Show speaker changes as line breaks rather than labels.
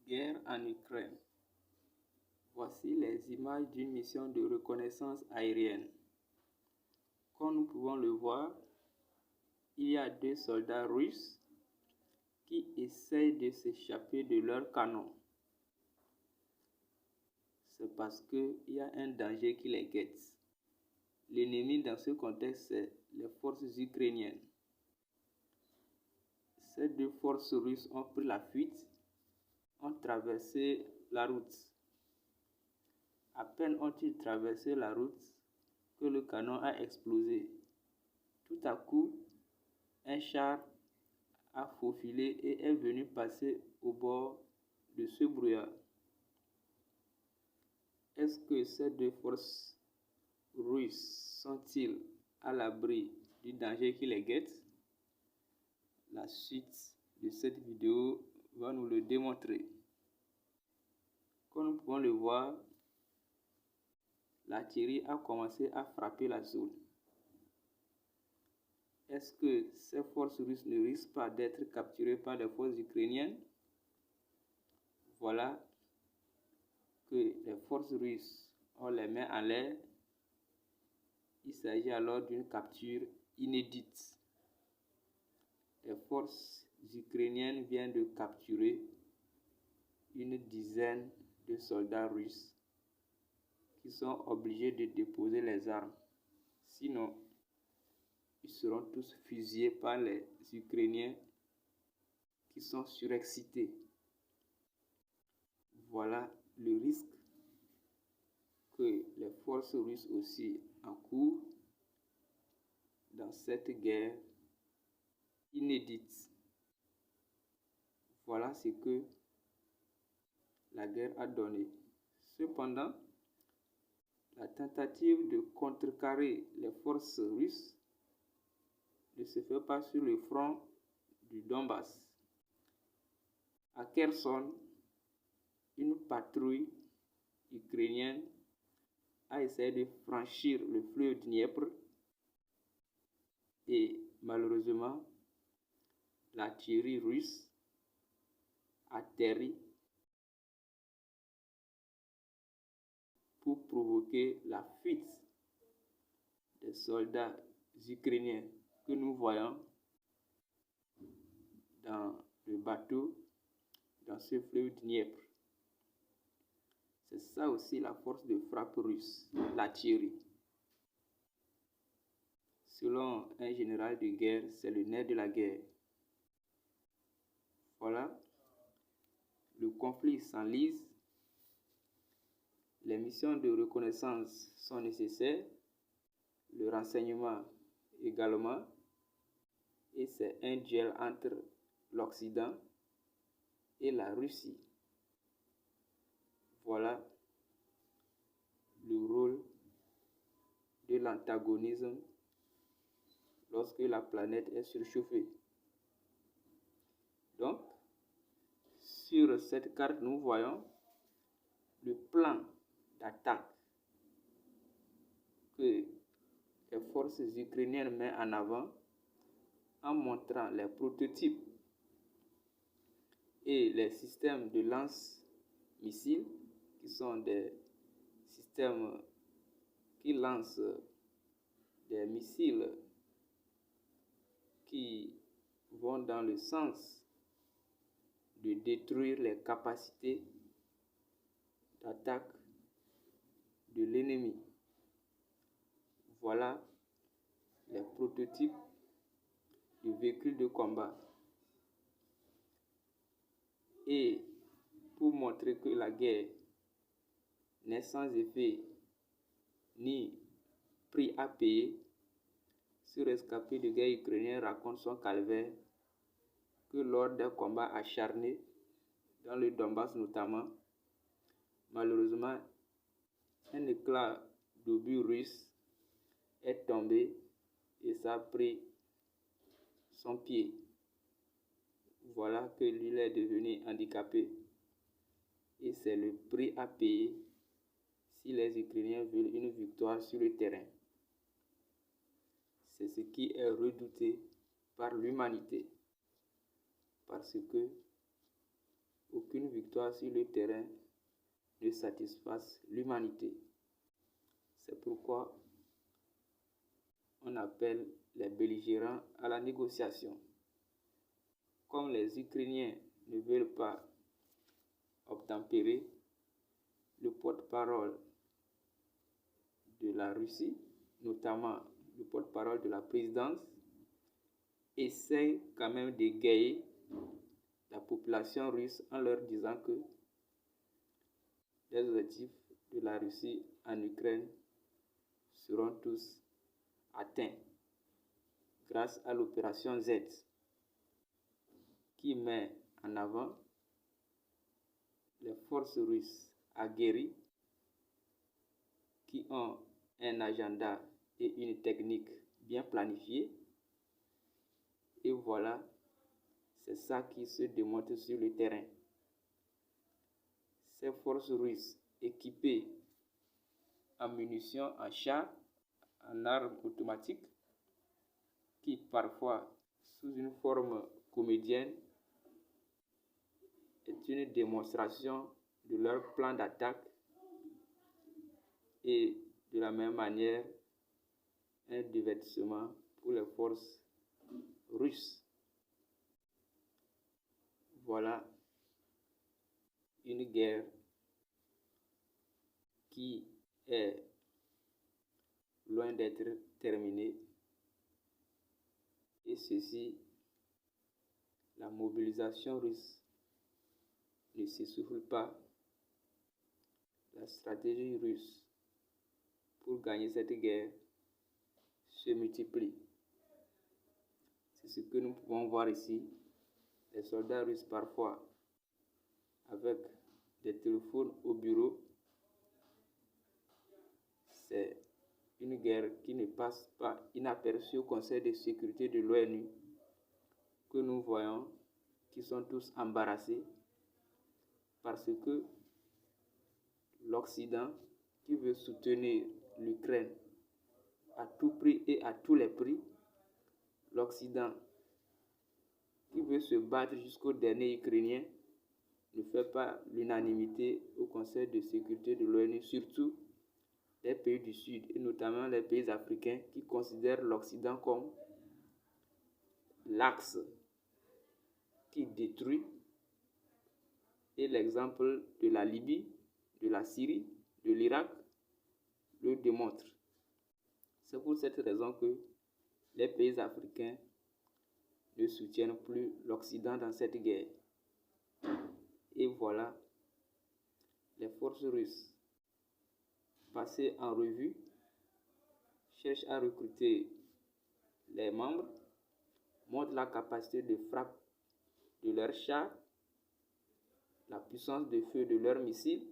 Guerre en Ukraine. Voici les images d'une mission de reconnaissance aérienne. Comme nous pouvons le voir, il y a 2 soldats russes qui essayent de s'échapper de leur canon. C'est parce qu'il y a un danger qui les guette. L'ennemi dans ce contexte, c'est les forces ukrainiennes. Ces 2 forces russes ont pris la fuite, ont traversé la route. À peine ont-ils traversé la route que le canon a explosé. Tout à coup, un char a faufilé et est venu passer au bord de ce brouillard. Est-ce que ces 2 forces russes sont-ils à l'abri du danger qui les guette? La suite de cette vidéo va nous le démontrer. Comme nous pouvons le voir, l'artillerie a commencé à frapper la zone. Est-ce que ces forces russes ne risquent pas d'être capturées par les forces ukrainiennes? Voilà que les forces russes ont les mains en l'air. Il s'agit alors d'une capture inédite. Les forces ukrainiennes viennent de capturer une dizaine de soldats russes qui sont obligés de déposer les armes. Sinon, ils seront tous fusillés par les Ukrainiens qui sont surexcités. Voilà le risque que les forces russes aussi encourent dans cette guerre inédite. Voilà ce que la guerre a donné. Cependant, la tentative de contrecarrer les forces russes ne se fait pas sur le front du Donbass. À Kherson, une patrouille ukrainienne a essayé de franchir le fleuve Dniepr et malheureusement, l'artillerie russe atterrit pour provoquer la fuite des soldats ukrainiens que nous voyons dans le bateau dans ce fleuve Dniepr. C'est ça aussi la force de frappe russe, l'artillerie. Selon un général de guerre, c'est le nerf de la guerre. Voilà, le conflit s'enlise, les missions de reconnaissance sont nécessaires, le renseignement également, et c'est un duel entre l'Occident et la Russie. Voilà le rôle de l'antagonisme lorsque la planète est surchauffée. Donc, sur cette carte, nous voyons le plan d'attaque que les forces ukrainiennes mettent en avant en montrant les prototypes et les systèmes de lance-missiles qui sont des systèmes qui lancent des missiles qui vont dans le sens de détruire les capacités d'attaque de l'ennemi. Voilà les prototypes de véhicules de combat. Et pour montrer que la guerre n'est sans effet ni prix à payer, ce rescapé de guerre ukrainien raconte son calvaire que lors des combats acharnés dans le Donbass notamment, malheureusement, un éclat d'obus russe est tombé et ça a pris son pied. Voilà que lui est devenu handicapé et c'est le prix à payer si les Ukrainiens veulent une victoire sur le terrain. C'est ce qui est redouté par l'humanité parce que aucune victoire sur le terrain ne satisfasse l'humanité. C'est pourquoi on appelle les belligérants à la négociation. Comme les Ukrainiens ne veulent pas obtempérer, le porte-parole de la Russie, notamment le porte-parole de la présidence, essaye quand même d'égayer la population russe en leur disant que les objectifs de la Russie en Ukraine seront tous atteints grâce à l'opération Z qui met en avant les forces russes aguerries qui ont un agenda et une technique bien planifiée. Et voilà, c'est ça qui se démontre sur le terrain. Ces forces russes équipées en munitions, en chars, en armes automatiques, qui parfois, sous une forme comédienne, est une démonstration de leur plan d'attaque et de la même manière un divertissement pour les forces russes. Voilà une guerre qui est loin d'être terminée, et ceci, la mobilisation russe ne s'essouffle pas. La stratégie russe pour gagner cette guerre se multiplie. C'est ce que nous pouvons voir ici. Les soldats russes parfois avec des téléphones au bureau. C'est une guerre qui ne passe pas inaperçue au Conseil de sécurité de l'ONU, que nous voyons qui sont tous embarrassés parce que l'Occident qui veut soutenir l'Ukraine à tout prix et à tous les prix, l'Occident qui veut se battre jusqu'au dernier Ukrainien, ne fait pas l'unanimité au Conseil de sécurité de l'ONU, surtout les pays du Sud et notamment les pays africains qui considèrent l'Occident comme l'axe qui détruit. Et l'exemple de la Libye, de la Syrie, de l'Irak le démontre. C'est pour cette raison que les pays africains ne soutiennent plus l'Occident dans cette guerre. Et voilà, les forces russes, passées en revue, cherchent à recruter les membres, montrent la capacité de frappe de leurs chars, la puissance de feu de leurs missiles,